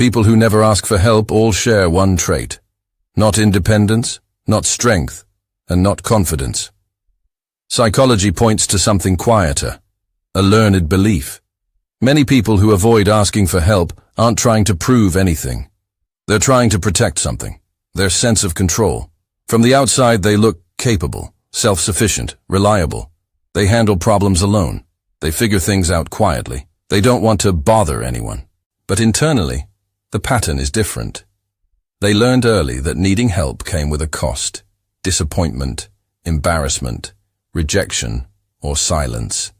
People who never ask for help all share one trait. Not independence, not strength, and not confidence. Psychology points to something quieter, a learned belief. Many people who avoid asking for help aren't trying to prove anything. They're trying to protect something, their sense of control. From the outside, they look capable, self-sufficient, reliable. They handle problems alone. They figure things out quietly. They don't want to bother anyone. But internally, the pattern is different. They learned early that needing help came with a cost: disappointment, embarrassment, rejection, or silence.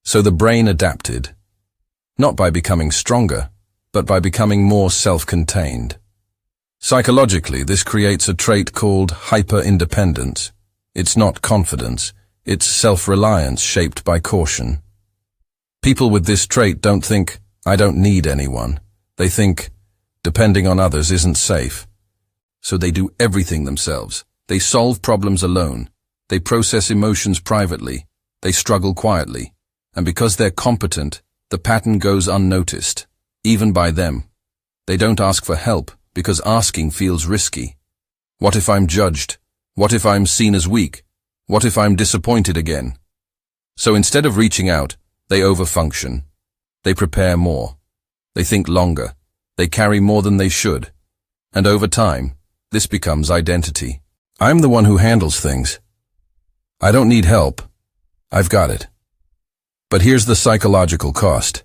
So the brain adapted, not by becoming stronger, but by becoming more self-contained. Psychologically, this creates a trait called hyperindependence. It's not confidence, it's self-reliance shaped by caution. People with this trait don't think, "I don't need anyone." They think, depending on others isn't safe. So they do everything themselves. They solve problems alone. They process emotions privately. They struggle quietly. And because they're competent, the pattern goes unnoticed, even by them. They don't ask for help because asking feels risky. What if I'm judged? What if I'm seen as weak? What if I'm disappointed again? So instead of reaching out, they overfunction. They prepare more. They think longer. They carry more than they should. And over time, this becomes identity. I'm the one who handles things. I don't need help. I've got it. But here's the psychological cost.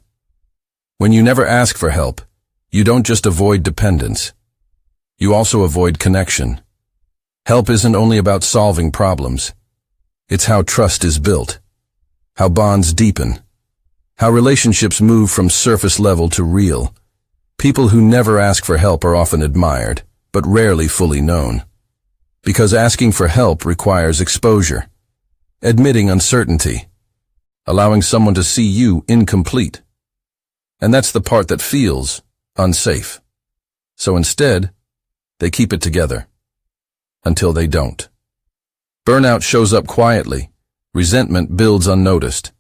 When you never ask for help, you don't just avoid dependence. You also avoid connection. Help isn't only about solving problems. It's how trust is built, how bonds deepen, how relationships move from surface level to real. People who never ask for help are often admired, but rarely fully known. Because asking for help requires exposure, admitting uncertainty, allowing someone to see you incomplete. And that's the part that feels unsafe. So instead, they keep it together until they don't. Burnout shows up quietly. Resentment builds unnoticed.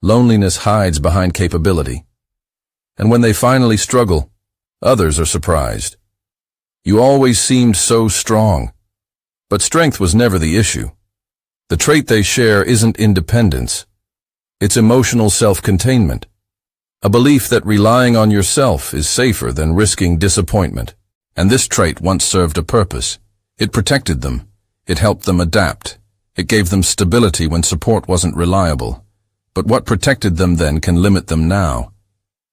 Loneliness hides behind capability. And when they finally struggle, others are surprised. You always seemed so strong. But strength was never the issue. The trait they share isn't independence. It's emotional self-containment. A belief that relying on yourself is safer than risking disappointment. And this trait once served a purpose. It protected them. It helped them adapt. It gave them stability when support wasn't reliable. But what protected them then can limit them now.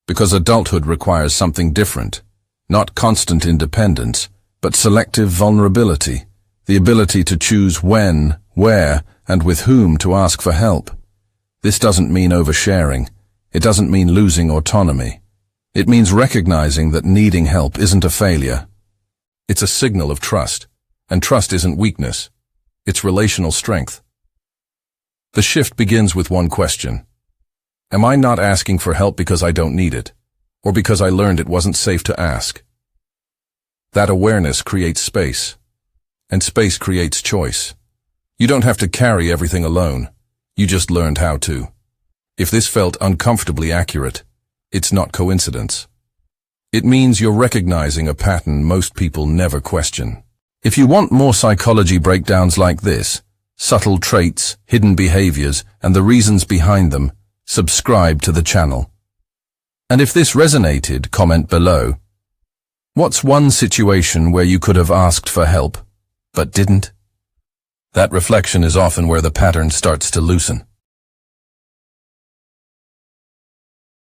Because adulthood requires something different. Not constant independence, but selective vulnerability. The ability to choose when, where, and with whom to ask for help. This doesn't mean oversharing. It doesn't mean losing autonomy. It means recognizing that needing help isn't a failure. It's a signal of trust. And trust isn't weakness. It's relational strength. The shift begins with one question. Am I not asking for help because I don't need it, or because I learned it wasn't safe to ask? That awareness creates space, and space creates choice. You don't have to carry everything alone. You just learned how to. If this felt uncomfortably accurate, it's not coincidence. It means you're recognizing a pattern most people never question. If you want more psychology breakdowns like this, subtle traits, hidden behaviors, and the reasons behind them, subscribe to the channel. And if this resonated, comment below. What's one situation where you could have asked for help, but didn't? That reflection is often where the pattern starts to loosen.